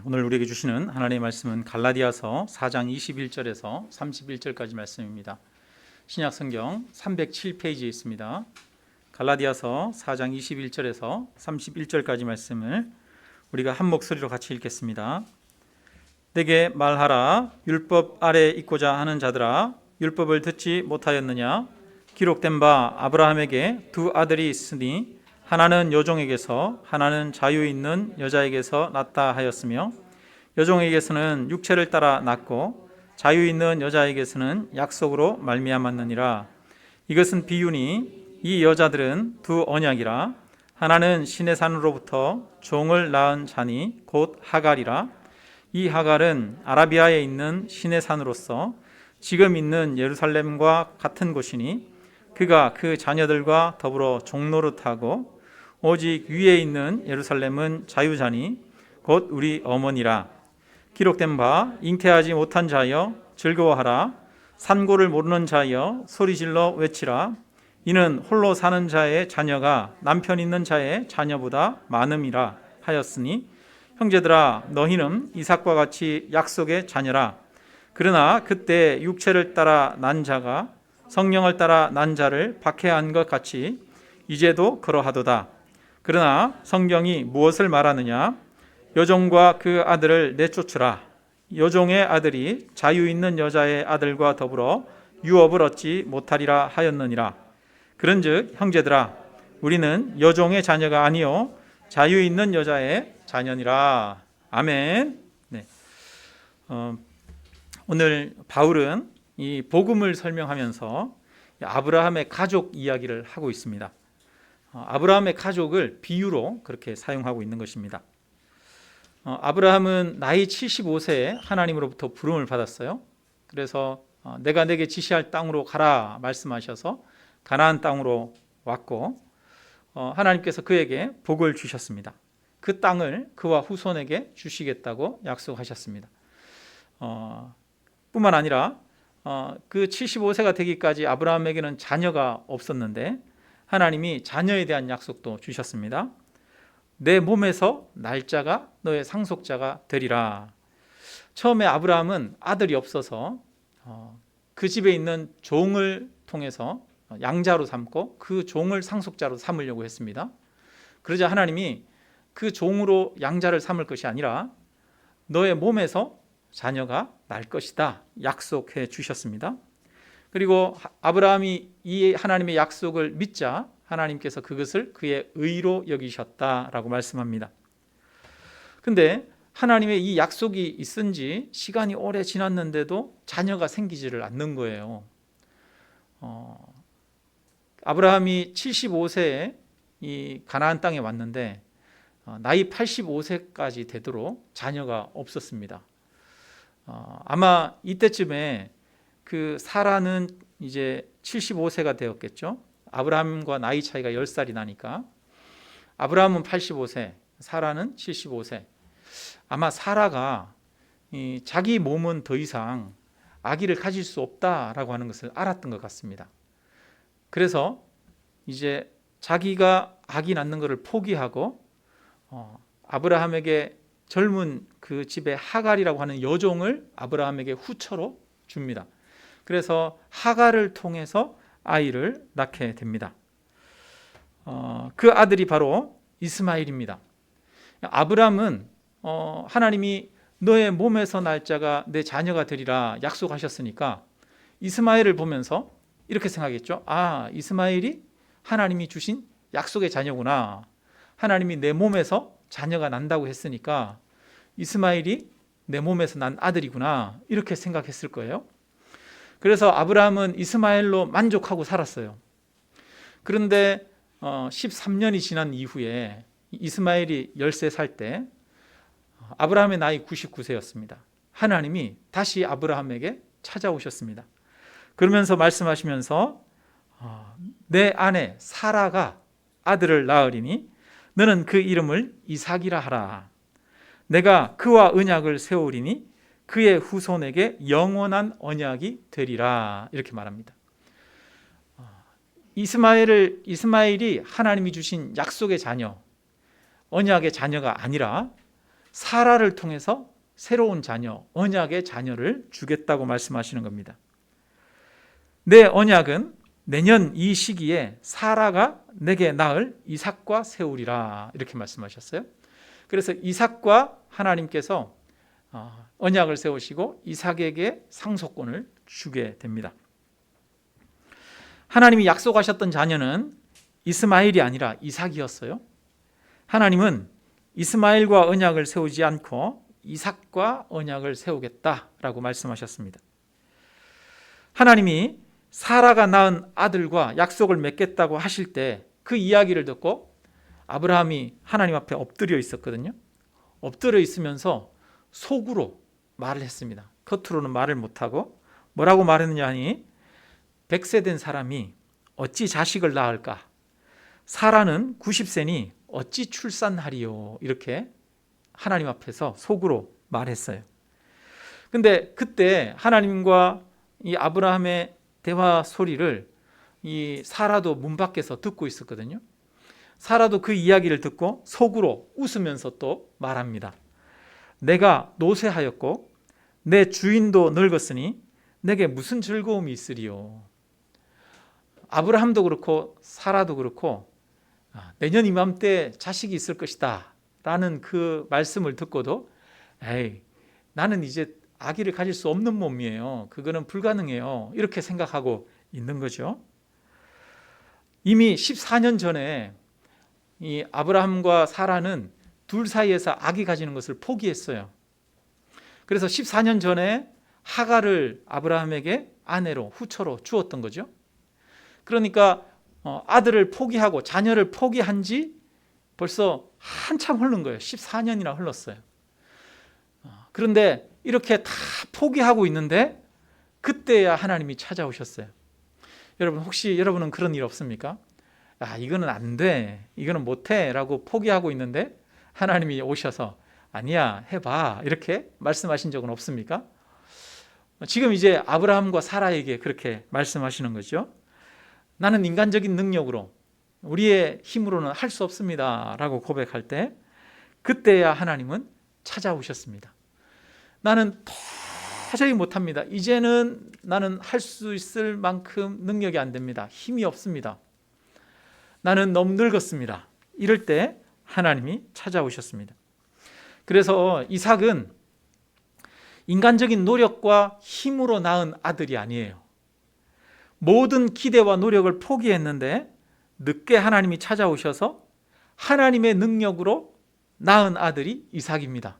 오늘 우리에게 주시는 하나님의 말씀은 갈라디아서 4장 21절에서 31절까지 말씀입니다. 신약 성경 307페이지에 있습니다. 갈라디아서 4장 21절에서 31절까지 말씀을 우리가 한 목소리로 같이 읽겠습니다. 내게 말하라. 율법 아래 있고자 하는 자들아, 율법을 듣지 못하였느냐? 기록된 바 아브라함에게 두 아들이 있으니 하나는 여종에게서 하나는 자유 있는 여자에게서 낳다 하였으며, 여종에게서는 육체를 따라 낳고 자유 있는 여자에게서는 약속으로 말미암았느니라. 이것은 비유니 이 여자들은 두 언약이라. 하나는 신의 산으로부터 종을 낳은 자니 곧 하갈이라. 이 하갈은 아라비아에 있는 신의 산으로서 지금 있는 예루살렘과 같은 곳이니, 그가 그 자녀들과 더불어 종노릇하고 오직 위에 있는 예루살렘은 자유자니 곧 우리 어머니라. 기록된 바 잉태하지 못한 자여 즐거워하라. 산고를 모르는 자여 소리질러 외치라. 이는 홀로 사는 자의 자녀가 남편 있는 자의 자녀보다 많음이라 하였으니, 형제들아, 너희는 이삭과 같이 약속의 자녀라. 그러나 그때 육체를 따라 난 자가 성령을 따라 난 자를 박해한 것 같이 이제도 그러하도다. 그러나 성경이 무엇을 말하느냐? 여종과 그 아들을 내쫓으라. 여종의 아들이 자유 있는 여자의 아들과 더불어 유업을 얻지 못하리라 하였느니라. 그런즉 형제들아, 우리는 여종의 자녀가 아니요 자유 있는 여자의 자녀니라. 아멘. 네. 오늘 바울은 이 복음을 설명하면서 아브라함의 가족 이야기를 하고 있습니다. 아브라함의 가족을 비유로 그렇게 사용하고 있는 것입니다. 아브라함은 나이 75세에 하나님으로부터 부름을 받았어요. 그래서 내가 내게 지시할 땅으로 가라 말씀하셔서 가나안 땅으로 왔고, 하나님께서 그에게 복을 주셨습니다. 그 땅을 그와 후손에게 주시겠다고 약속하셨습니다. 뿐만 아니라 그 75세가 되기까지 아브라함에게는 자녀가 없었는데 하나님이 자녀에 대한 약속도 주셨습니다. 내 몸에서 날짜가 너의 상속자가 되리라. 처음에 아브라함은 아들이 없어서 그 집에 있는 종을 통해서 양자로 삼고 그 종을 상속자로 삼으려고 했습니다. 그러자 하나님이 그 종으로 양자를 삼을 것이 아니라 너의 몸에서 자녀가 날 것이다 약속해 주셨습니다. 그리고 아브라함이 이 하나님의 약속을 믿자 하나님께서 그것을 그의 의로 여기셨다라고 말씀합니다. 근데 하나님의 이 약속이 있은 지 시간이 오래 지났는데도 자녀가 생기지를 않는 거예요. 아브라함이 75세에 이 가나안 땅에 왔는데 나이 85세까지 되도록 자녀가 없었습니다. 아마 이때쯤에 그 사라는 이제 75세가 되었겠죠. 아브라함과 나이 차이가 10살이 나니까 아브라함은 85세, 사라는 75세. 아마 사라가 자기 몸은 더 이상 아기를 가질 수 없다라고 하는 것을 알았던 것 같습니다. 그래서 이제 자기가 아기 낳는 것을 포기하고 아브라함에게 젊은 그 집의 하갈이라고 하는 여종을 아브라함에게 후처로 줍니다. 그래서 하갈을 통해서 아이를 낳게 됩니다. 그 아들이 바로 이스마엘입니다. 아브라함은 하나님이 너의 몸에서 날짜가 내 자녀가 되리라 약속하셨으니까 이스마엘을 보면서 이렇게 생각했죠. 아, 이스마엘이 하나님이 주신 약속의 자녀구나. 하나님이 내 몸에서 자녀가 난다고 했으니까 이스마엘이 내 몸에서 난 아들이구나, 이렇게 생각했을 거예요. 그래서 아브라함은 이스마엘로 만족하고 살았어요. 그런데 13년이 지난 이후에 이스마엘이 10세 살 때 아브라함의 나이 99세였습니다. 하나님이 다시 아브라함에게 찾아오셨습니다. 그러면서 말씀하시면서 내 아내 사라가 아들을 낳으리니 너는 그 이름을 이삭이라 하라. 내가 그와 언약을 세우리니 그의 후손에게 영원한 언약이 되리라. 이렇게 말합니다. 이스마엘이 하나님이 주신 약속의 자녀, 언약의 자녀가 아니라 사라를 통해서 새로운 자녀, 언약의 자녀를 주겠다고 말씀하시는 겁니다. 내 언약은 내년 이 시기에 사라가 내게 낳을 이삭과 세우리라, 이렇게 말씀하셨어요. 그래서 이삭과 하나님께서 언약을 세우시고 이삭에게 상속권을 주게 됩니다. 하나님이 약속하셨던 자녀는 이스마엘이 아니라 이삭이었어요. 하나님은 이스마엘과 언약을 세우지 않고 이삭과 언약을 세우겠다라고 말씀하셨습니다. 하나님이 사라가 낳은 아들과 약속을 맺겠다고 하실 때 그 이야기를 듣고 아브라함이 하나님 앞에 엎드려 있었거든요. 엎드려 있으면서 속으로 말을 했습니다. 겉으로는 말을 못하고 뭐라고 말했느냐 하니 100세 된 사람이 어찌 자식을 낳을까? 사라는 90세니 어찌 출산하리요? 이렇게 하나님 앞에서 속으로 말했어요. 근데 그때 하나님과 이 아브라함의 대화 소리를 이 사라도 문 밖에서 듣고 있었거든요. 사라도 그 이야기를 듣고 속으로 웃으면서 또 말합니다. 내가 노쇠하였고 내 주인도 늙었으니 내게 무슨 즐거움이 있으리요. 아브라함도 그렇고 사라도 그렇고 내년 이맘때 자식이 있을 것이다 라는 그 말씀을 듣고도 에이, 나는 이제 아기를 가질 수 없는 몸이에요. 그거는 불가능해요. 이렇게 생각하고 있는 거죠. 이미 14년 전에 이 아브라함과 사라는 둘 사이에서 아기 가지는 것을 포기했어요. 그래서 14년 전에 하갈을 아브라함에게 아내로 후처로 주었던 거죠. 그러니까 아들을 포기하고 자녀를 포기한 지 벌써 한참 흐른 거예요. 14년이나 흘렀어요. 그런데 이렇게 다 포기하고 있는데 그때야 하나님이 찾아오셨어요. 여러분 혹시 여러분은 그런 일 없습니까? 이거는 안 돼, 이거는 못해 라고 포기하고 있는데 하나님이 오셔서 아니야 해봐 이렇게 말씀하신 적은 없습니까? 지금 이제 아브라함과 사라에게 그렇게 말씀하시는 거죠. 나는 인간적인 능력으로 우리의 힘으로는 할 수 없습니다 라고 고백할 때 그때야 하나님은 찾아오셨습니다. 나는 도저히 못합니다. 이제는 나는 할 수 있을 만큼 능력이 안 됩니다. 힘이 없습니다. 나는 너무 늙었습니다. 이럴 때 하나님이 찾아오셨습니다. 그래서 이삭은 인간적인 노력과 힘으로 낳은 아들이 아니에요. 모든 기대와 노력을 포기했는데 늦게 하나님이 찾아오셔서 하나님의 능력으로 낳은 아들이 이삭입니다.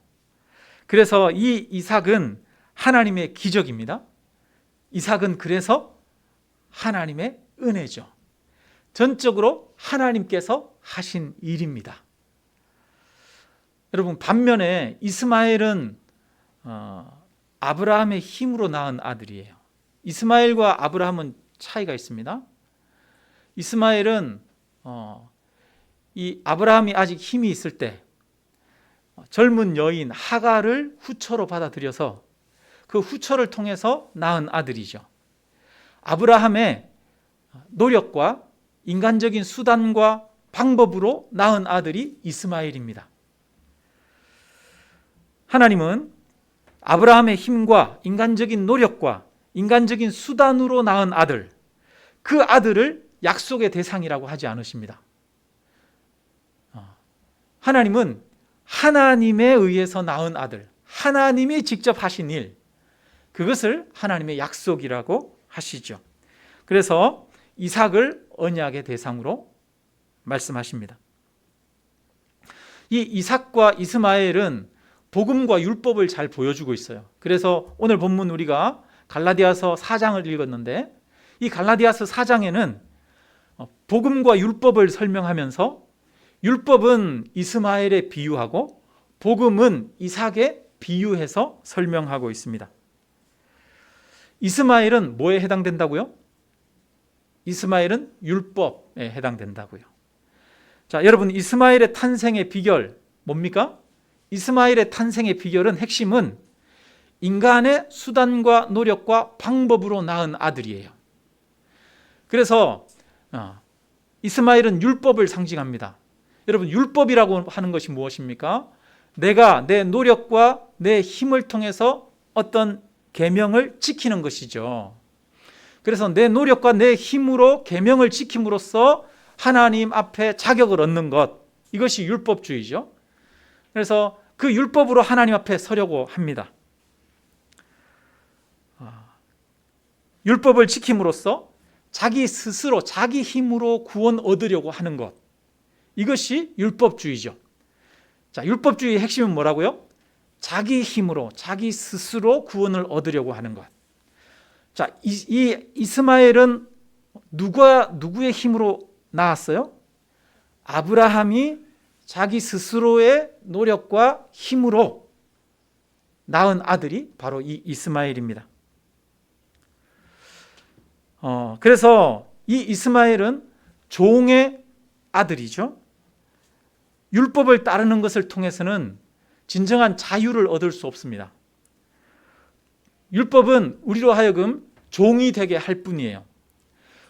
그래서 이 이삭은 하나님의 기적입니다. 이삭은 그래서 하나님의 은혜죠. 전적으로 하나님께서 하신 일입니다. 여러분 반면에 이스마엘은 아브라함의 힘으로 낳은 아들이에요. 이스마엘과 아브라함은 차이가 있습니다. 이스마엘은 이 아브라함이 아직 힘이 있을 때 젊은 여인 하갈을 후처로 받아들여서 그 후처를 통해서 낳은 아들이죠. 아브라함의 노력과 인간적인 수단과 방법으로 낳은 아들이 이스마엘입니다. 하나님은 아브라함의 힘과 인간적인 노력과 인간적인 수단으로 낳은 아들, 그 아들을 약속의 대상이라고 하지 않으십니다. 하나님은 하나님에 의해서 낳은 아들, 하나님이 직접 하신 일, 그것을 하나님의 약속이라고 하시죠. 그래서 이삭을 언약의 대상으로 말씀하십니다. 이 이삭과 이스마엘은 복음과 율법을 잘 보여주고 있어요. 그래서 오늘 본문 우리가 갈라디아서 4장을 읽었는데 이 갈라디아서 4장에는 복음과 율법을 설명하면서 율법은 이스마엘에 비유하고 복음은 이삭에 비유해서 설명하고 있습니다. 이스마엘은 뭐에 해당된다고요? 이스마엘은 율법에 해당된다고요. 자, 여러분 이스마엘의 탄생의 비결 뭡니까? 이스마엘의 탄생의 비결은 핵심은 인간의 수단과 노력과 방법으로 낳은 아들이에요. 그래서 이스마엘은 율법을 상징합니다. 여러분 율법이라고 하는 것이 무엇입니까? 내가 내 노력과 내 힘을 통해서 어떤 계명을 지키는 것이죠. 그래서 내 노력과 내 힘으로 계명을 지킴으로써 하나님 앞에 자격을 얻는 것, 이것이 율법주의죠. 그래서 그 율법으로 하나님 앞에 서려고 합니다. 율법을 지킴으로써 자기 스스로 자기 힘으로 구원 얻으려고 하는 것, 이것이 율법주의죠. 자, 율법주의의 핵심은 뭐라고요? 자기 힘으로 자기 스스로 구원을 얻으려고 하는 것. 자, 이 이스마엘은 누구의 힘으로 낳았어요? 아브라함이 자기 스스로의 노력과 힘으로 낳은 아들이 바로 이 이스마엘입니다. 그래서 이 이스마엘은 종의 아들이죠. 율법을 따르는 것을 통해서는 진정한 자유를 얻을 수 없습니다. 율법은 우리로 하여금 종이 되게 할 뿐이에요.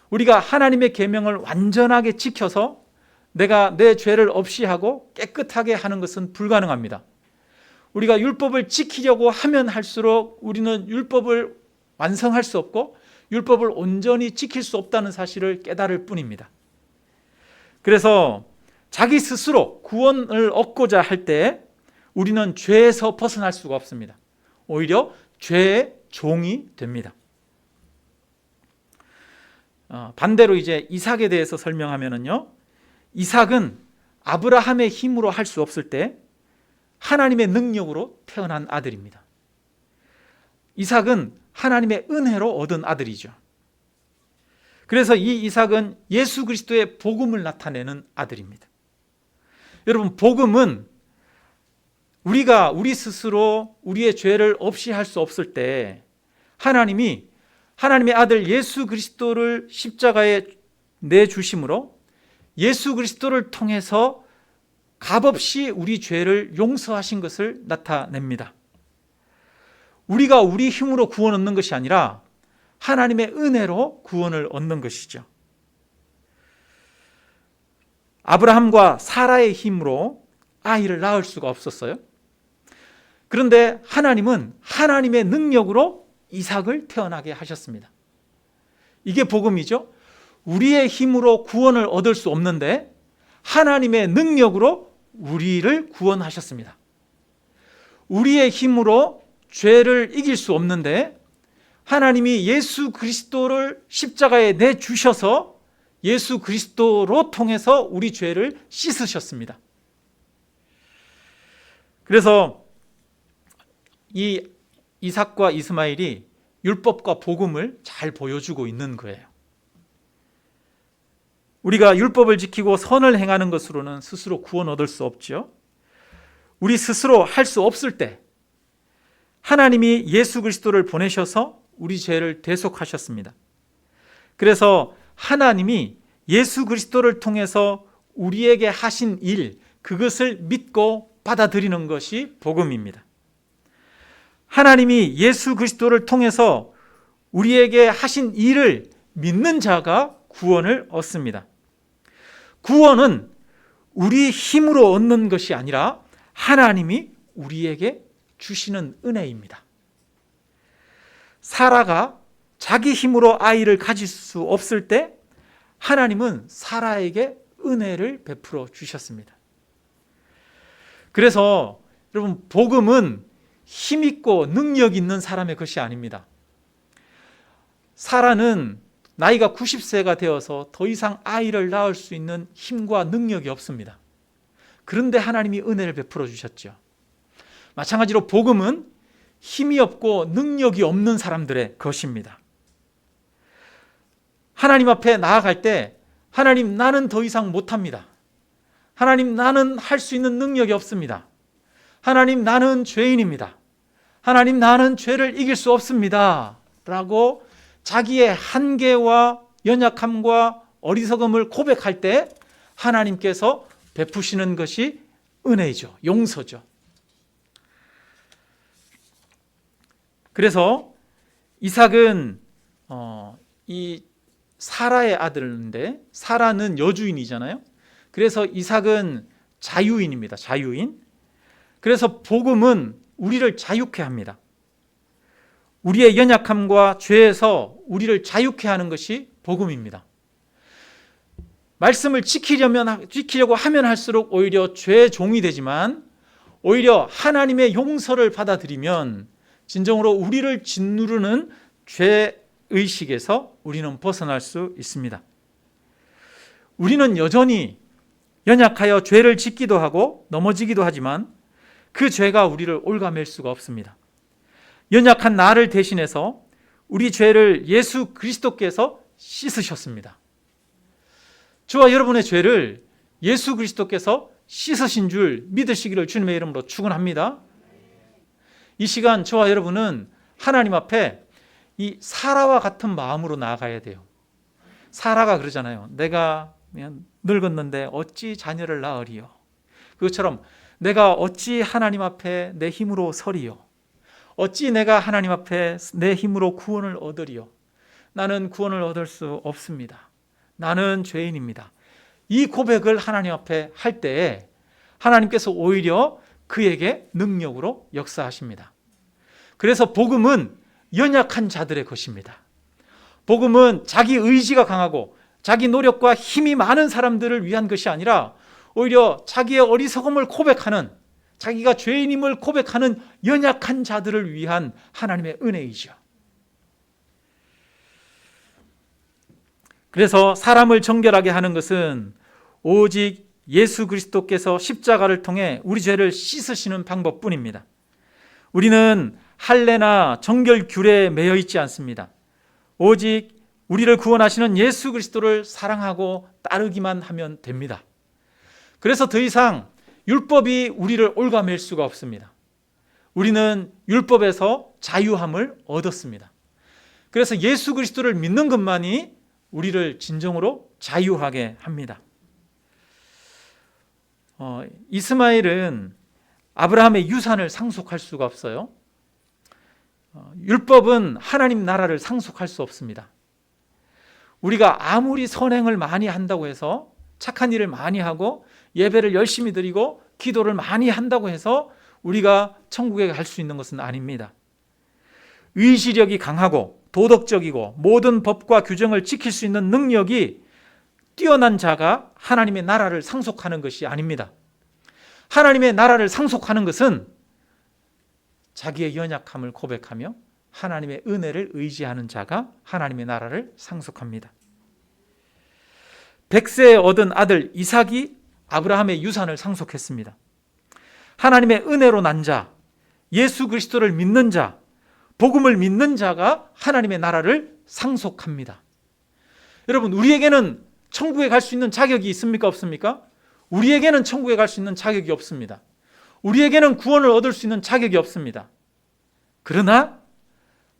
우리가 하나님의 계명을 완전하게 지켜서 내가 내 죄를 없이 하고 깨끗하게 하는 것은 불가능합니다. 우리가 율법을 지키려고 하면 할수록 우리는 율법을 완성할 수 없고 율법을 온전히 지킬 수 없다는 사실을 깨달을 뿐입니다. 그래서 자기 스스로 구원을 얻고자 할 때 우리는 죄에서 벗어날 수가 없습니다. 오히려 죄의 종이 됩니다. 반대로 이제 이삭에 대해서 설명하면요, 이삭은 아브라함의 힘으로 할 수 없을 때 하나님의 능력으로 태어난 아들입니다. 이삭은 하나님의 은혜로 얻은 아들이죠. 그래서 이 이삭은 예수 그리스도의 복음을 나타내는 아들입니다. 여러분, 복음은 우리가 우리 스스로 우리의 죄를 없이 할 수 없을 때 하나님이 하나님의 아들 예수 그리스도를 십자가에 내주심으로 예수 그리스도를 통해서 값없이 우리 죄를 용서하신 것을 나타냅니다. 우리가 우리 힘으로 구원 얻는 것이 아니라 하나님의 은혜로 구원을 얻는 것이죠. 아브라함과 사라의 힘으로 아이를 낳을 수가 없었어요. 그런데 하나님은 하나님의 능력으로 이삭을 태어나게 하셨습니다. 이게 복음이죠. 우리의 힘으로 구원을 얻을 수 없는데 하나님의 능력으로 우리를 구원하셨습니다. 우리의 힘으로 죄를 이길 수 없는데 하나님이 예수 그리스도를 십자가에 내주셔서 예수 그리스도로 통해서 우리 죄를 씻으셨습니다. 그래서 이 이삭과 이스마엘이 율법과 복음을 잘 보여주고 있는 거예요. 우리가 율법을 지키고 선을 행하는 것으로는 스스로 구원 얻을 수 없죠. 우리 스스로 할 수 없을 때 하나님이 예수 그리스도를 보내셔서 우리 죄를 대속하셨습니다. 그래서 하나님이 예수 그리스도를 통해서 우리에게 하신 일, 그것을 믿고 받아들이는 것이 복음입니다. 하나님이 예수 그리스도를 통해서 우리에게 하신 일을 믿는 자가 구원을 얻습니다. 구원은 우리 힘으로 얻는 것이 아니라 하나님이 우리에게 주시는 은혜입니다. 사라가 자기 힘으로 아이를 가질 수 없을 때 하나님은 사라에게 은혜를 베풀어 주셨습니다. 그래서 여러분, 복음은 힘있고 능력 있는 사람의 것이 아닙니다. 사라는 나이가 90세가 되어서 더 이상 아이를 낳을 수 있는 힘과 능력이 없습니다. 그런데 하나님이 은혜를 베풀어 주셨죠. 마찬가지로 복음은 힘이 없고 능력이 없는 사람들의 것입니다. 하나님 앞에 나아갈 때 하나님, 나는 더 이상 못합니다. 하나님, 나는 할 수 있는 능력이 없습니다. 하나님, 나는 죄인입니다. 하나님, 나는 죄를 이길 수 없습니다. 라고 자기의 한계와 연약함과 어리석음을 고백할 때 하나님께서 베푸시는 것이 은혜죠. 용서죠. 그래서 이삭은 이 사라의 아들인데, 사라는 여주인이잖아요. 그래서 이삭은 자유인입니다. 자유인. 그래서 복음은 우리를 자유케 합니다. 우리의 연약함과 죄에서 우리를 자유케 하는 것이 복음입니다. 말씀을 지키려고 하면 할수록 오히려 죄의 종이 되지만, 오히려 하나님의 용서를 받아들이면 진정으로 우리를 짓누르는 죄의식에서 우리는 벗어날 수 있습니다. 우리는 여전히 연약하여 죄를 짓기도 하고 넘어지기도 하지만 그 죄가 우리를 올가맬 수가 없습니다. 연약한 나를 대신해서 우리 죄를 예수 그리스도께서 씻으셨습니다. 저와 여러분의 죄를 예수 그리스도께서 씻으신 줄 믿으시기를 주님의 이름으로 축원합니다. 이 시간 저와 여러분은 하나님 앞에 이 사라와 같은 마음으로 나아가야 돼요. 사라가 그러잖아요. 내가 늙었는데 어찌 자녀를 낳으리요. 그것처럼 내가 어찌 하나님 앞에 내 힘으로 서리요. 어찌 내가 하나님 앞에 내 힘으로 구원을 얻으리요. 나는 구원을 얻을 수 없습니다. 나는 죄인입니다. 이 고백을 하나님 앞에 할 때에 하나님께서 오히려 그에게 능력으로 역사하십니다. 그래서 복음은 연약한 자들의 것입니다. 복음은 자기 의지가 강하고 자기 노력과 힘이 많은 사람들을 위한 것이 아니라 오히려 자기의 어리석음을 고백하는, 자기가 죄인임을 고백하는 연약한 자들을 위한 하나님의 은혜이죠. 그래서 사람을 정결하게 하는 것은 오직 예수 그리스도께서 십자가를 통해 우리 죄를 씻으시는 방법뿐입니다. 우리는 할례나 정결 규례에 매여 있지 않습니다. 오직 우리를 구원하시는 예수 그리스도를 사랑하고 따르기만 하면 됩니다. 그래서 더 이상 율법이 우리를 올가맬 수가 없습니다. 우리는 율법에서 자유함을 얻었습니다. 그래서 예수 그리스도를 믿는 것만이 우리를 진정으로 자유하게 합니다. 이스마엘은 아브라함의 유산을 상속할 수가 없어요. 율법은 하나님 나라를 상속할 수 없습니다. 우리가 아무리 선행을 많이 한다고 해서, 착한 일을 많이 하고 예배를 열심히 드리고 기도를 많이 한다고 해서 우리가 천국에 갈 수 있는 것은 아닙니다. 의지력이 강하고 도덕적이고 모든 법과 규정을 지킬 수 있는 능력이 뛰어난 자가 하나님의 나라를 상속하는 것이 아닙니다. 하나님의 나라를 상속하는 것은 자기의 연약함을 고백하며 하나님의 은혜를 의지하는 자가 하나님의 나라를 상속합니다. 100세에 얻은 아들 이삭이 아브라함의 유산을 상속했습니다. 하나님의 은혜로 난 자, 예수 그리스도를 믿는 자, 복음을 믿는 자가 하나님의 나라를 상속합니다. 여러분, 우리에게는 천국에 갈 수 있는 자격이 있습니까? 없습니까? 우리에게는 천국에 갈 수 있는 자격이 없습니다. 우리에게는 구원을 얻을 수 있는 자격이 없습니다. 그러나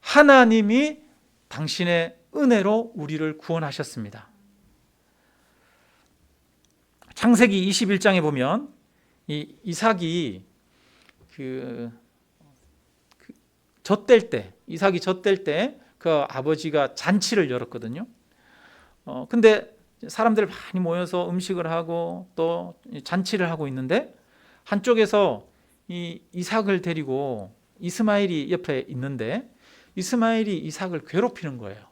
하나님이 당신의 은혜로 우리를 구원하셨습니다. 창세기 21장에 보면 이삭이 이삭이 젖될 때 그 아버지가 잔치를 열었거든요. 근데 사람들 많이 모여서 음식을 하고 또 잔치를 하고 있는데 한쪽에서 이 이삭을 데리고 이스마엘이 옆에 있는데 이스마엘이 이삭을 괴롭히는 거예요.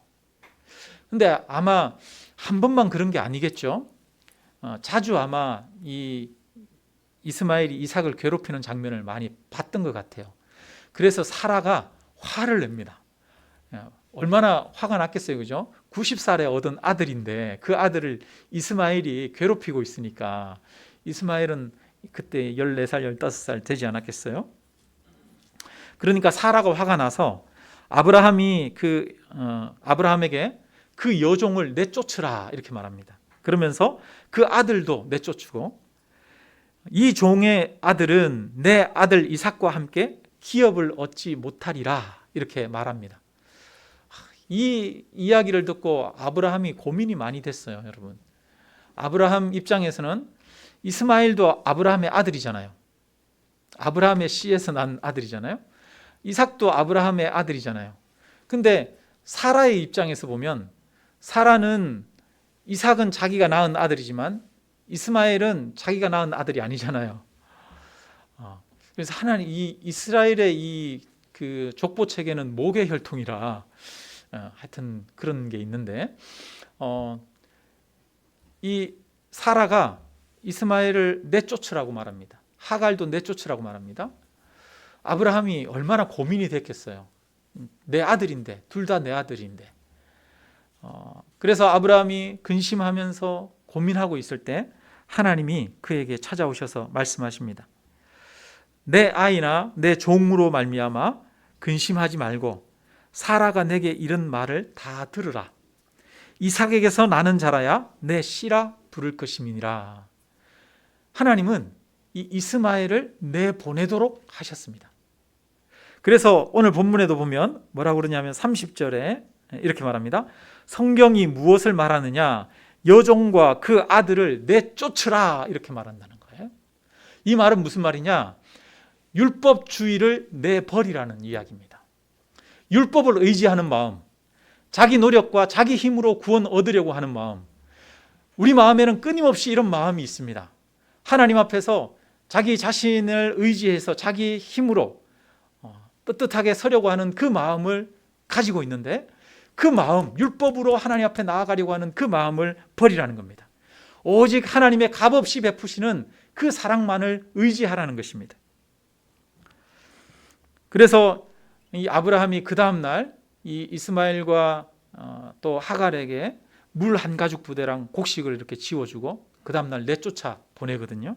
근데 아마 한 번만 그런 게 아니겠죠. 자주 아마 이 이스마엘이 이삭을 괴롭히는 장면을 많이 봤던 것 같아요. 그래서 사라가 화를 냅니다. 얼마나 화가 났겠어요, 그죠? 90살에 얻은 아들인데 그 아들을 이스마엘이 괴롭히고 있으니까 이스마엘은 그때 14살, 15살 되지 않았겠어요? 그러니까 사라가 화가 나서 아브라함에게 그 여종을 내쫓으라 이렇게 말합니다. 그러면서 그 아들도 내쫓고 이 종의 아들은 내 아들 이삭과 함께 기업을 얻지 못하리라 이렇게 말합니다. 이 이야기를 듣고 아브라함이 고민이 많이 됐어요, 여러분. 아브라함 입장에서는 이스마엘도 아브라함의 아들이잖아요. 아브라함의 씨에서 난 아들이잖아요. 이삭도 아브라함의 아들이잖아요. 근데 사라의 입장에서 보면 이삭은 자기가 낳은 아들이지만 이스마엘은 자기가 낳은 아들이 아니잖아요. 그래서 하나님 이 이스라엘의 이 그 족보 체계는 목의 혈통이라 하여튼 그런 게 있는데 이 사라가 이스마엘을 내쫓으라고 말합니다. 하갈도 내쫓으라고 말합니다. 아브라함이 얼마나 고민이 됐겠어요. 내 아들인데, 둘 다 내 아들인데. 그래서 아브라함이 근심하면서 고민하고 있을 때 하나님이 그에게 찾아오셔서 말씀하십니다. 내 아이나 내 종으로 말미암아 근심하지 말고 사라가 내게 이른 말을 다 들으라. 이삭에게서 나는 자라야 내 씨라 부를 것임이니라. 하나님은 이 이스마엘을 내보내도록 하셨습니다. 그래서 오늘 본문에도 보면 뭐라고 그러냐면 30절에 이렇게 말합니다. 성경이 무엇을 말하느냐? 여종과 그 아들을 내쫓으라, 이렇게 말한다는 거예요. 이 말은 무슨 말이냐? 율법주의를 내버리라는 이야기입니다. 율법을 의지하는 마음, 자기 노력과 자기 힘으로 구원 얻으려고 하는 마음, 우리 마음에는 끊임없이 이런 마음이 있습니다. 하나님 앞에서 자기 자신을 의지해서 자기 힘으로 떳떳하게 서려고 하는 그 마음을 가지고 있는데, 그 마음, 율법으로 하나님 앞에 나아가려고 하는 그 마음을 버리라는 겁니다. 오직 하나님의 값없이 베푸시는 그 사랑만을 의지하라는 것입니다. 그래서 이 아브라함이 그 다음날 이 이스마엘과 또 하갈에게 물 한 가죽 부대랑 곡식을 이렇게 지워주고 그 다음날 내쫓아 보내거든요.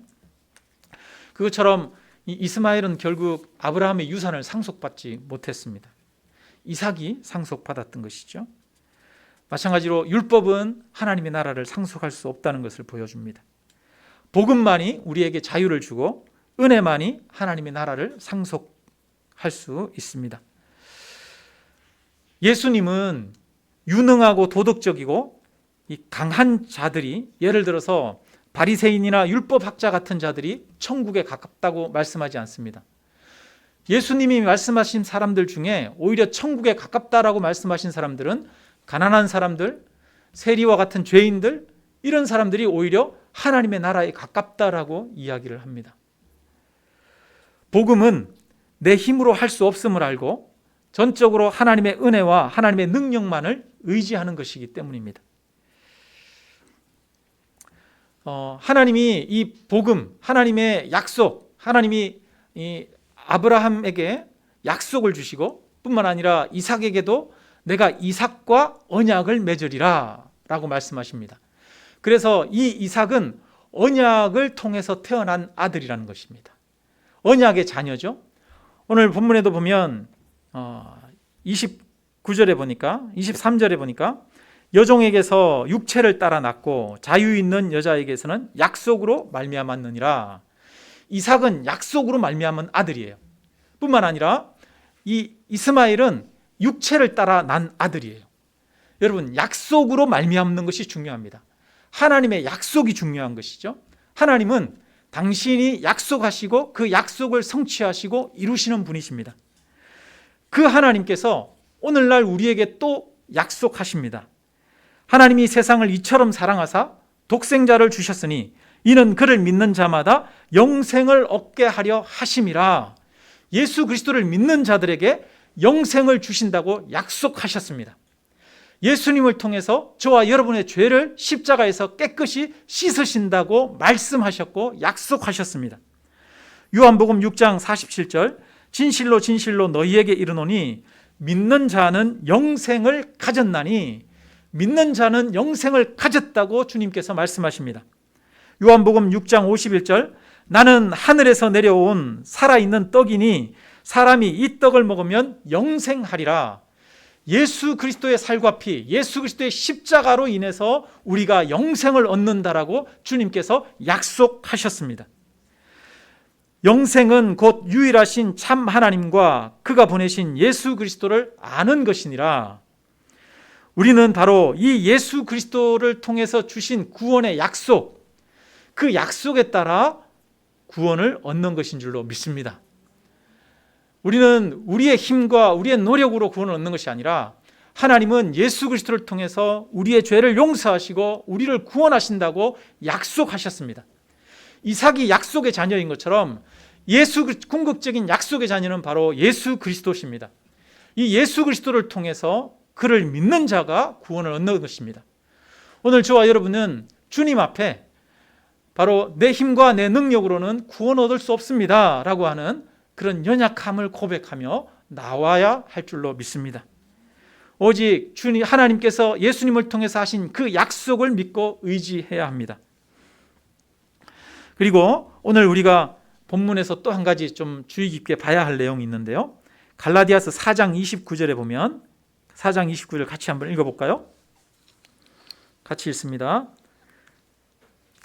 그것처럼 이 이스마엘은 결국 아브라함의 유산을 상속받지 못했습니다. 이삭이 상속받았던 것이죠. 마찬가지로 율법은 하나님의 나라를 상속할 수 없다는 것을 보여줍니다. 복음만이 우리에게 자유를 주고 은혜만이 하나님의 나라를 상속할 수 있습니다. 예수님은 유능하고 도덕적이고 이 강한 자들이, 예를 들어서 바리새인이나 율법학자 같은 자들이 천국에 가깝다고 말씀하지 않습니다. 예수님이 말씀하신 사람들 중에 오히려 천국에 가깝다라고 말씀하신 사람들은 가난한 사람들, 세리와 같은 죄인들, 이런 사람들이 오히려 하나님의 나라에 가깝다라고 이야기를 합니다. 복음은 내 힘으로 할 수 없음을 알고 전적으로 하나님의 은혜와 하나님의 능력만을 의지하는 것이기 때문입니다. 하나님이 이 복음, 하나님의 약속, 하나님이 이 아브라함에게 약속을 주시고 뿐만 아니라 이삭에게도 내가 이삭과 언약을 맺으리라 라고 말씀하십니다. 그래서 이 이삭은 언약을 통해서 태어난 아들이라는 것입니다. 언약의 자녀죠. 오늘 본문에도 보면 29절에 보니까, 23절에 보니까 여종에게서 육체를 따라 낳고 자유 있는 여자에게서는 약속으로 말미암았느니라. 이삭은 약속으로 말미암은 아들이에요. 뿐만 아니라 이 이스마엘은 육체를 따라 난 아들이에요. 여러분, 약속으로 말미암는 것이 중요합니다. 하나님의 약속이 중요한 것이죠. 하나님은 당신이 약속하시고 그 약속을 성취하시고 이루시는 분이십니다. 그 하나님께서 오늘날 우리에게 또 약속하십니다. 하나님이 세상을 이처럼 사랑하사 독생자를 주셨으니 이는 그를 믿는 자마다 영생을 얻게 하려 하심이라. 예수 그리스도를 믿는 자들에게 영생을 주신다고 약속하셨습니다. 예수님을 통해서 저와 여러분의 죄를 십자가에서 깨끗이 씻으신다고 말씀하셨고 약속하셨습니다. 요한복음 6장 47절, 진실로 진실로 너희에게 이르노니 믿는 자는 영생을 가졌나니, 믿는 자는 영생을 가졌다고 주님께서 말씀하십니다. 요한복음 6장 51절, 나는 하늘에서 내려온 살아있는 떡이니 사람이 이 떡을 먹으면 영생하리라. 예수 그리스도의 살과 피, 예수 그리스도의 십자가로 인해서 우리가 영생을 얻는다라고 주님께서 약속하셨습니다. 영생은 곧 유일하신 참 하나님과 그가 보내신 예수 그리스도를 아는 것이니라. 우리는 바로 이 예수 그리스도를 통해서 주신 구원의 약속, 그 약속에 따라 구원을 얻는 것인 줄로 믿습니다. 우리는 우리의 힘과 우리의 노력으로 구원을 얻는 것이 아니라 하나님은 예수 그리스도를 통해서 우리의 죄를 용서하시고 우리를 구원하신다고 약속하셨습니다. 이삭이 약속의 자녀인 것처럼 궁극적인 약속의 자녀는 바로 예수 그리스도십니다. 이 예수 그리스도를 통해서 그를 믿는 자가 구원을 얻는 것입니다. 오늘 저와 여러분은 주님 앞에 바로 내 힘과 내 능력으로는 구원 얻을 수 없습니다 라고 하는 그런 연약함을 고백하며 나와야 할 줄로 믿습니다. 오직 주님 하나님께서 예수님을 통해서 하신 그 약속을 믿고 의지해야 합니다. 그리고 오늘 우리가 본문에서 또 한 가지 좀 주의 깊게 봐야 할 내용이 있는데요. 갈라디아서 4장 29절에 보면 4장 29절 같이 한번 읽어볼까요? 같이 읽습니다.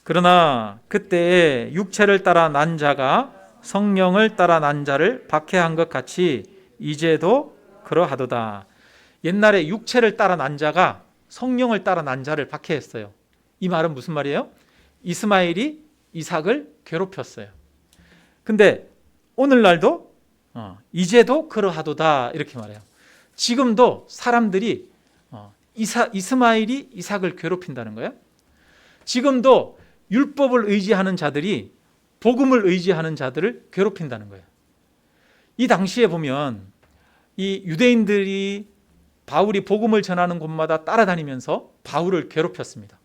그러나 그때에 육체를 따라 난 자가 성령을 따라 난 자를 박해한 것 같이 이제도 그러하도다. 옛날에 육체를 따라 난 자가 성령을 따라 난 자를 박해했어요. 이 말은 무슨 말이에요? 이스마엘이 이삭을 괴롭혔어요. 근데 오늘날도 이제도 그러하도다 이렇게 말해요. 지금도 사람들이 이스마엘이 이삭을 괴롭힌다는 거예요. 지금도 율법을 의지하는 자들이 복음을 의지하는 자들을 괴롭힌다는 거예요. 이 당시에 보면 이 유대인들이 바울이 복음을 전하는 곳마다 따라다니면서 바울을 괴롭혔습니다.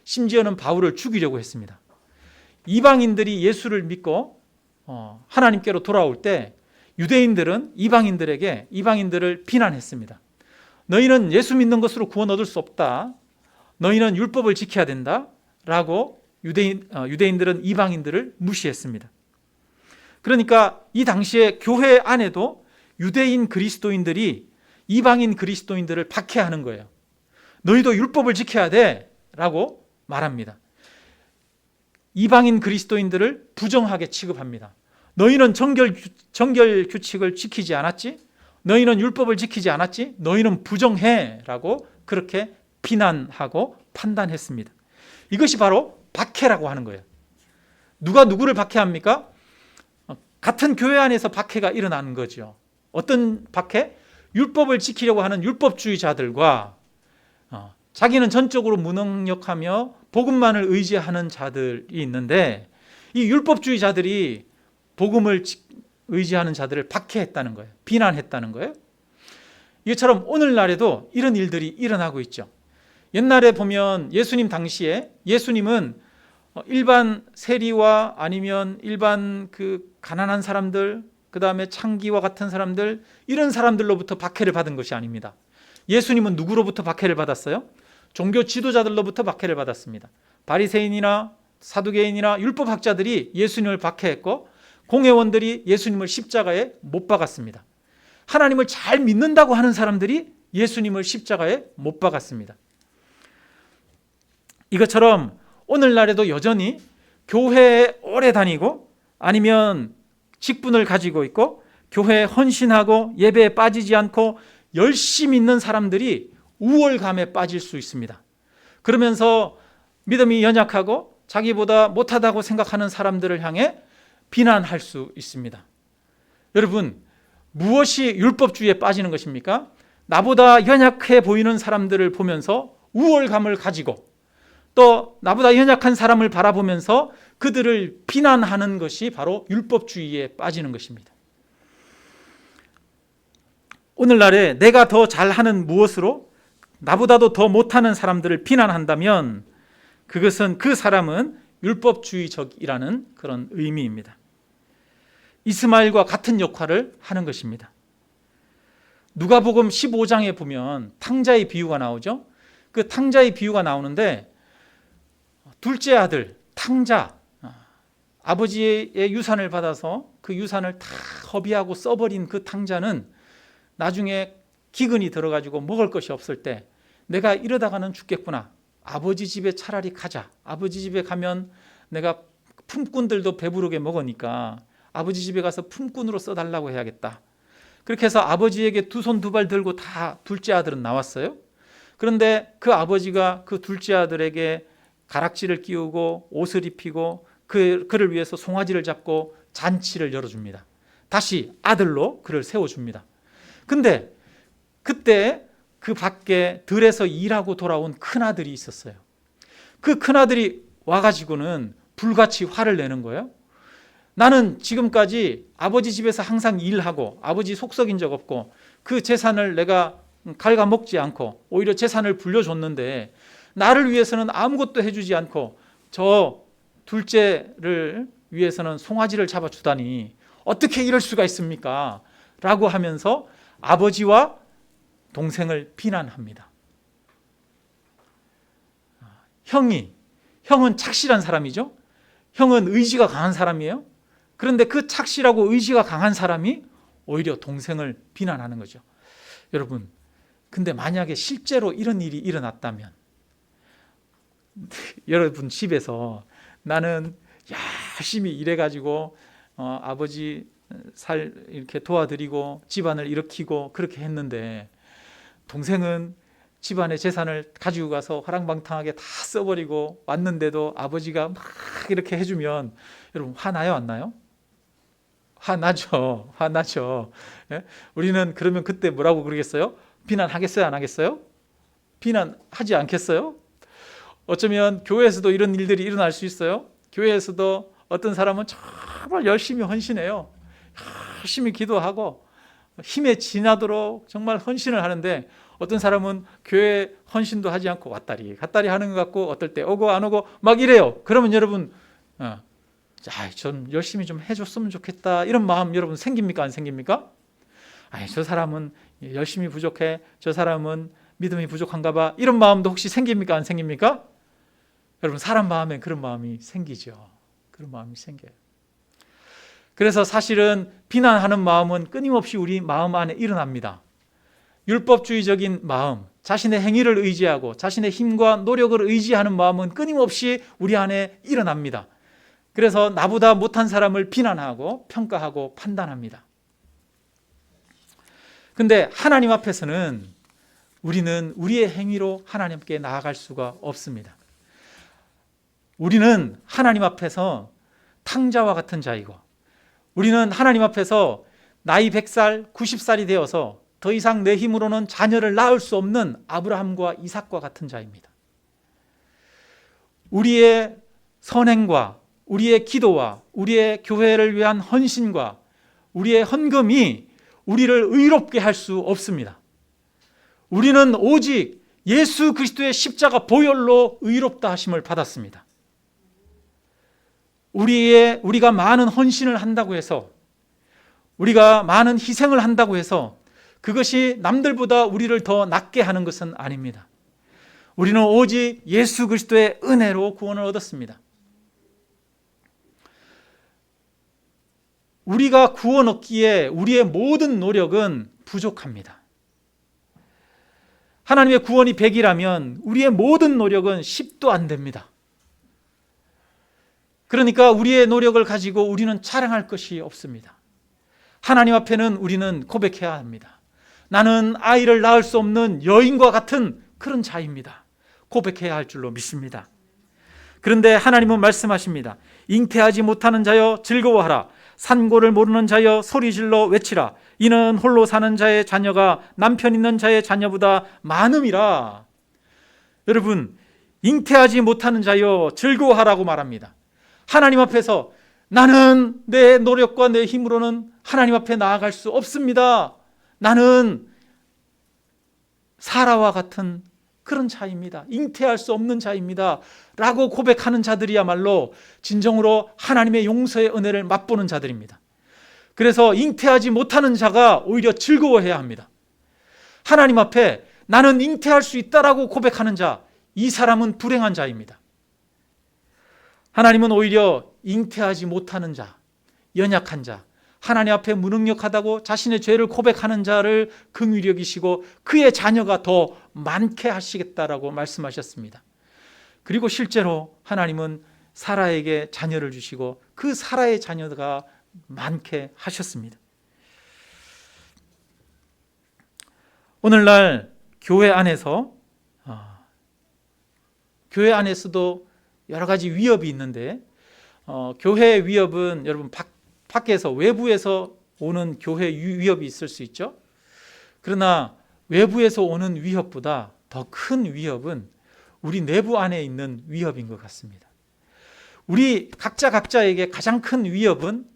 심지어는 바울을 죽이려고 했습니다. 이방인들이 예수를 믿고 하나님께로 돌아올 때 유대인들은 이방인들을 비난했습니다. 너희는 예수 믿는 것으로 구원 얻을 수 없다. 너희는 율법을 지켜야 된다. 라고 유대인들은 이방인들을 무시했습니다. 그러니까 이 당시에 교회 안에도 유대인 그리스도인들이 이방인 그리스도인들을 박해하는 거예요. 너희도 율법을 지켜야 돼 라고 말합니다. 이방인 그리스도인들을 부정하게 취급합니다. 너희는 정결 규칙을 지키지 않았지? 너희는 율법을 지키지 않았지? 너희는 부정해 라고 그렇게 비난하고 판단했습니다. 이것이 바로 박해라고 하는 거예요. 누가 누구를 박해합니까? 같은 교회 안에서 박해가 일어나는 거죠. 어떤 박해? 율법을 지키려고 하는 율법주의자들과 자기는 전적으로 무능력하며 복음만을 의지하는 자들이 있는데 이 율법주의자들이 복음을 의지하는 자들을 박해했다는 거예요. 비난했다는 거예요. 이처럼 오늘날에도 이런 일들이 일어나고 있죠. 옛날에 보면 예수님 당시에 예수님은 일반 세리와 아니면 일반 그 가난한 사람들, 그 다음에 창기와 같은 사람들, 이런 사람들로부터 박해를 받은 것이 아닙니다. 예수님은 누구로부터 박해를 받았어요? 종교 지도자들로부터 박해를 받았습니다. 바리새인이나 사두개인이나 율법학자들이 예수님을 박해했고 공회원들이 예수님을 십자가에 못 박았습니다. 하나님을 잘 믿는다고 하는 사람들이 예수님을 십자가에 못 박았습니다. 이것처럼 오늘날에도 여전히 교회에 오래 다니고 아니면 직분을 가지고 있고 교회에 헌신하고 예배에 빠지지 않고 열심히 있는 사람들이 우월감에 빠질 수 있습니다. 그러면서 믿음이 연약하고 자기보다 못하다고 생각하는 사람들을 향해 비난할 수 있습니다. 여러분, 무엇이 율법주의에 빠지는 것입니까? 나보다 연약해 보이는 사람들을 보면서 우월감을 가지고 또 나보다 연약한 사람을 바라보면서 그들을 비난하는 것이 바로 율법주의에 빠지는 것입니다. 오늘날에 내가 더 잘하는 무엇으로 나보다도 더 못하는 사람들을 비난한다면 그것은 그 사람은 율법주의적이라는 그런 의미입니다. 이스마엘과 같은 역할을 하는 것입니다. 누가복음 15장에 보면 탕자의 비유가 나오죠. 그 탕자의 비유가 나오는데 둘째 아들 탕자, 아버지의 유산을 받아서 그 유산을 다 허비하고 써버린 그 탕자는 나중에 기근이 들어가지고 먹을 것이 없을 때 내가 이러다가는 죽겠구나. 아버지 집에 차라리 가자. 아버지 집에 가면 내가 품꾼들도 배부르게 먹으니까 아버지 집에 가서 품꾼으로 써달라고 해야겠다. 그렇게 해서 아버지에게 두 손 두 발 들고 다 둘째 아들은 나왔어요. 그런데 그 아버지가 그 둘째 아들에게 가락지를 끼우고 옷을 입히고 그를 위해서 송아지를 잡고 잔치를 열어줍니다. 다시 아들로 그를 세워줍니다. 근데 그때 그 밖에 들에서 일하고 돌아온 큰아들이 있었어요. 그 큰아들이 와가지고는 불같이 화를 내는 거예요. 나는 지금까지 아버지 집에서 항상 일하고 아버지 속썩인 적 없고 그 재산을 내가 갉아먹지 않고 오히려 재산을 불려줬는데 나를 위해서는 아무것도 해주지 않고 저 둘째를 위해서는 송아지를 잡아주다니 어떻게 이럴 수가 있습니까? 라고 하면서 아버지와 동생을 비난합니다. 형은 착실한 사람이죠. 형은 의지가 강한 사람이에요. 그런데 그 착실하고 의지가 강한 사람이 오히려 동생을 비난하는 거죠. 여러분, 근데 만약에 실제로 이런 일이 일어났다면 여러분 집에서 나는 열심히 일해가지고 아버지 살 이렇게 도와드리고 집안을 일으키고 그렇게 했는데 동생은 집안의 재산을 가지고 가서 화랑방탕하게 다 써버리고 왔는데도 아버지가 막 이렇게 해주면 여러분 화나요, 안 나요? 화나죠. 예? 우리는 그러면 그때 뭐라고 그러겠어요? 비난하겠어요, 안 하겠어요? 비난하지 않겠어요? 어쩌면 교회에서도 이런 일들이 일어날 수 있어요. 교회에서도 어떤 사람은 정말 열심히 헌신해요. 열심히 기도하고 힘에 지나도록 정말 헌신을 하는데 어떤 사람은 교회 헌신도 하지 않고 왔다리 갔다리 하는 것 같고 어떨 때 오고 안 오고 막 이래요. 그러면 여러분 좀 열심히 좀 해줬으면 좋겠다 이런 마음 여러분 생깁니까, 안 생깁니까? 저 사람은 열심히 부족해, 저 사람은 믿음이 부족한가 봐 이런 마음도 혹시 생깁니까, 안 생깁니까? 여러분 사람 마음에 그런 마음이 생기죠. 그런 마음이 생겨요. 그래서 사실은 비난하는 마음은 끊임없이 우리 마음 안에 일어납니다. 율법주의적인 마음, 자신의 행위를 의지하고 자신의 힘과 노력을 의지하는 마음은 끊임없이 우리 안에 일어납니다. 그래서 나보다 못한 사람을 비난하고 평가하고 판단합니다. 근데 하나님 앞에서는 우리는 우리의 행위로 하나님께 나아갈 수가 없습니다. 우리는 하나님 앞에서 탕자와 같은 자이고 우리는 하나님 앞에서 나이 100살, 90살이 되어서 더 이상 내 힘으로는 자녀를 낳을 수 없는 아브라함과 이삭과 같은 자입니다. 우리의 선행과 우리의 기도와 우리의 교회를 위한 헌신과 우리의 헌금이 우리를 의롭게 할 수 없습니다. 우리는 오직 예수 그리스도의 십자가 보혈로 의롭다 하심을 받았습니다. 우리가 많은 헌신을 한다고 해서 우리가 많은 희생을 한다고 해서 그것이 남들보다 우리를 더 낫게 하는 것은 아닙니다. 우리는 오직 예수 그리스도의 은혜로 구원을 얻었습니다. 우리가 구원 얻기에 우리의 모든 노력은 부족합니다. 하나님의 구원이 100이라면 우리의 모든 노력은 10도 안 됩니다. 그러니까 우리의 노력을 가지고 우리는 자랑할 것이 없습니다. 하나님 앞에는 우리는 고백해야 합니다. 나는 아이를 낳을 수 없는 여인과 같은 그런 자입니다. 고백해야 할 줄로 믿습니다. 그런데 하나님은 말씀하십니다. 잉태하지 못하는 자여 즐거워하라. 산고를 모르는 자여 소리질러 외치라. 이는 홀로 사는 자의 자녀가 남편 있는 자의 자녀보다 많음이라. 여러분, 잉태하지 못하는 자여 즐거워하라고 말합니다. 하나님 앞에서 나는 내 노력과 내 힘으로는 하나님 앞에 나아갈 수 없습니다. 나는 사라와 같은 그런 자입니다. 잉태할 수 없는 자입니다. 라고 고백하는 자들이야말로 진정으로 하나님의 용서의 은혜를 맛보는 자들입니다. 그래서 잉태하지 못하는 자가 오히려 즐거워해야 합니다. 하나님 앞에 나는 잉태할 수 있다라고 고백하는 자, 이 사람은 불행한 자입니다. 하나님은 오히려 잉태하지 못하는 자, 연약한 자, 하나님 앞에 무능력하다고 자신의 죄를 고백하는 자를 긍휼히 여기시고 그의 자녀가 더 많게 하시겠다라고 말씀하셨습니다. 그리고 실제로 하나님은 사라에게 자녀를 주시고 그 사라의 자녀가 많게 하셨습니다. 오늘날 교회 안에서도 여러 가지 위협이 있는데 교회의 위협은 여러분 밖에서 외부에서 오는 교회 위협이 있을 수 있죠. 그러나 외부에서 오는 위협보다 더 큰 위협은 우리 내부 안에 있는 위협인 것 같습니다. 우리 각자에게 가장 큰 위협은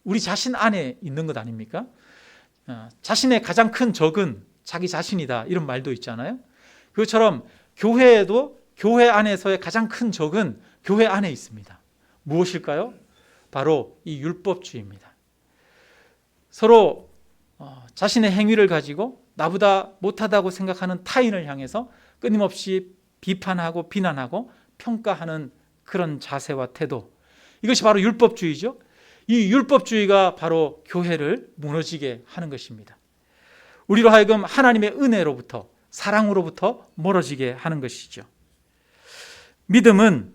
우리 자신 안에 있는 것 아닙니까? 자신의 가장 큰 적은 자기 자신이다, 이런 말도 있잖아요. 그것처럼 교회에도 교회 안에서의 가장 큰 적은 교회 안에 있습니다. 무엇일까요? 바로 이 율법주의입니다. 서로 자신의 행위를 가지고 나보다 못하다고 생각하는 타인을 향해서 끊임없이 비판하고 비난하고 평가하는 그런 자세와 태도, 이것이 바로 율법주의죠. 이 율법주의가 바로 교회를 무너지게 하는 것입니다. 우리로 하여금 하나님의 은혜로부터, 사랑으로부터 멀어지게 하는 것이죠. 믿음은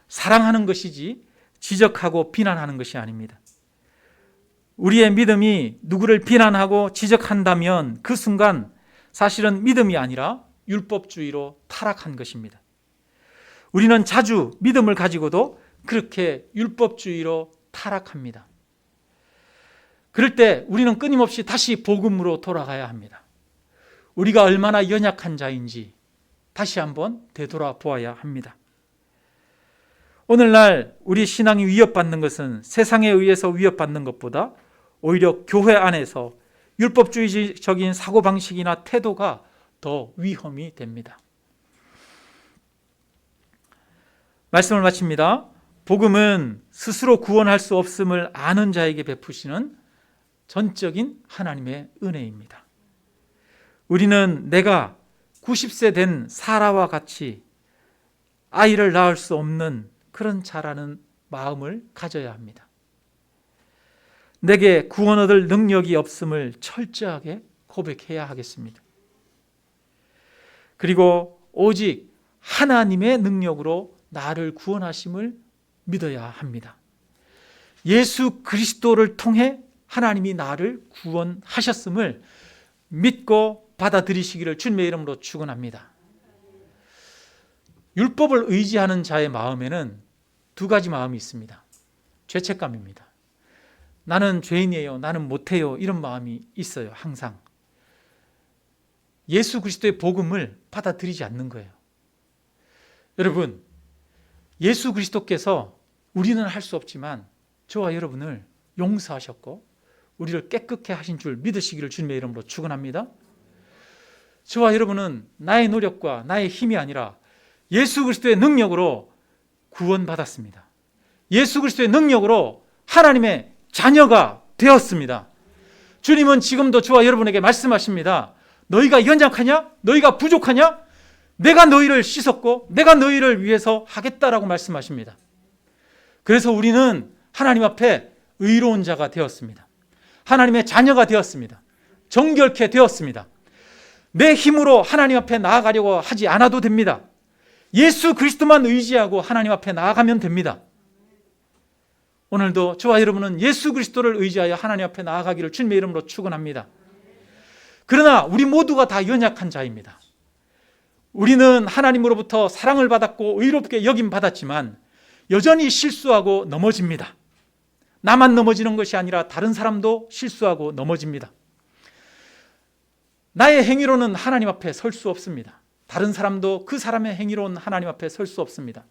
사랑하는 것이지 지적하고 비난하는 것이 아닙니다. 우리의 믿음이 누구를 비난하고 지적한다면 그 순간 사실은 믿음이 아니라 율법주의로 타락한 것입니다. 우리는 자주 믿음을 가지고도 그렇게 율법주의로 타락합니다. 그럴 때 우리는 끊임없이 다시 복음으로 돌아가야 합니다. 우리가 얼마나 연약한 자인지 다시 한번 되돌아보아야 합니다. 오늘날 우리 신앙이 위협받는 것은 세상에 의해서 위협받는 것보다 오히려 교회 안에서 율법주의적인 사고방식이나 태도가 더 위험이 됩니다. 말씀을 마칩니다. 복음은 스스로 구원할 수 없음을 아는 자에게 베푸시는 전적인 하나님의 은혜입니다. 우리는 내가 90세 된 사라와 같이 아이를 낳을 수 없는 그런 자라는 마음을 가져야 합니다. 내게 구원 얻을 능력이 없음을 철저하게 고백해야 하겠습니다. 그리고 오직 하나님의 능력으로 나를 구원하심을 믿어야 합니다. 예수 그리스도를 통해 하나님이 나를 구원하셨음을 믿고 받아들이시기를 주님의 이름으로 축원합니다. 율법을 의지하는 자의 마음에는 두 가지 마음이 있습니다. 죄책감입니다. 나는 죄인이에요, 나는 못해요, 이런 마음이 있어요. 항상 예수 그리스도의 복음을 받아들이지 않는 거예요. 여러분, 예수 그리스도께서 우리는 할 수 없지만 저와 여러분을 용서하셨고 우리를 깨끗게 하신 줄 믿으시기를 주님의 이름으로 축원합니다. 저와 여러분은 나의 노력과 나의 힘이 아니라 예수 그리스도의 능력으로 구원받았습니다. 예수 그리스도의 능력으로 하나님의 자녀가 되었습니다. 주님은 지금도 저와 여러분에게 말씀하십니다. 너희가 연약하냐? 너희가 부족하냐? 내가 너희를 씻었고 내가 너희를 위해서 하겠다라고 말씀하십니다. 그래서 우리는 하나님 앞에 의로운 자가 되었습니다. 하나님의 자녀가 되었습니다. 정결케 되었습니다. 내 힘으로 하나님 앞에 나아가려고 하지 않아도 됩니다. 예수 그리스도만 의지하고 하나님 앞에 나아가면 됩니다. 오늘도 저와 여러분은 예수 그리스도를 의지하여 하나님 앞에 나아가기를 주님의 이름으로 축원합니다. 그러나 우리 모두가 다 연약한 자입니다. 우리는 하나님으로부터 사랑을 받았고 의롭게 여김 받았지만 여전히 실수하고 넘어집니다. 나만 넘어지는 것이 아니라 다른 사람도 실수하고 넘어집니다. 나의 행위로는 하나님 앞에 설 수 없습니다. 다른 사람도 그 사람의 행위로는 하나님 앞에 설 수 없습니다.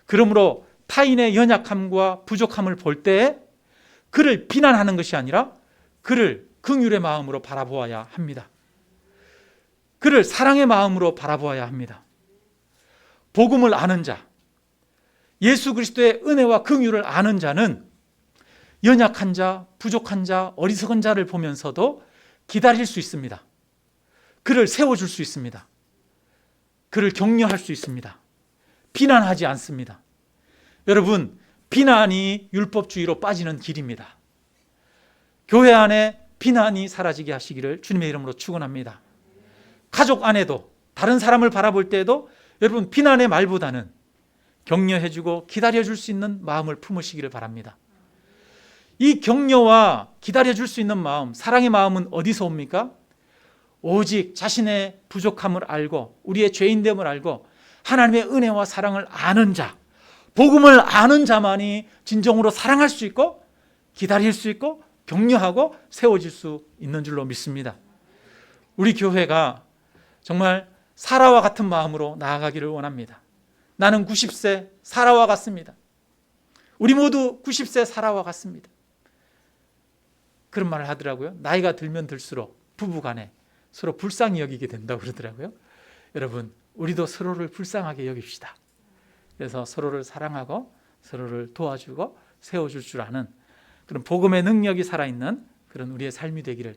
그러므로 타인의 연약함과 부족함을 볼 때 그를 비난하는 것이 아니라 그를 긍휼의 마음으로 바라보아야 합니다. 그를 사랑의 마음으로 바라보아야 합니다. 복음을 아는 자, 예수 그리스도의 은혜와 긍휼을 아는 자는 연약한 자, 부족한 자, 어리석은 자를 보면서도 기다릴 수 있습니다. 그를 세워줄 수 있습니다. 그를 격려할 수 있습니다. 비난하지 않습니다. 여러분, 비난이 율법주의로 빠지는 길입니다. 교회 안에 비난이 사라지게 하시기를 주님의 이름으로 축원합니다. 가족 안에도 다른 사람을 바라볼 때에도 여러분 비난의 말보다는 격려해주고 기다려줄 수 있는 마음을 품으시기를 바랍니다. 이 격려와 기다려줄 수 있는 마음, 사랑의 마음은 어디서 옵니까? 오직 자신의 부족함을 알고 우리의 죄인됨을 알고 하나님의 은혜와 사랑을 아는 자, 복음을 아는 자만이 진정으로 사랑할 수 있고 기다릴 수 있고 격려하고 세워질 수 있는 줄로 믿습니다. 우리 교회가 정말 사라와 같은 마음으로 나아가기를 원합니다. 나는 90세 사라와 같습니다. 우리 모두 90세 사라와 같습니다. 그런 말을 하더라고요. 나이가 들면 들수록 부부간에 서로 불쌍히 여기게 된다고 그러더라고요. 여러분, 우리도 서로를 불쌍하게 여깁시다. 그래서 서로를 사랑하고 서로를 도와주고 세워줄 줄 아는 그런 복음의 능력이 살아있는 그런 우리의 삶이 되기를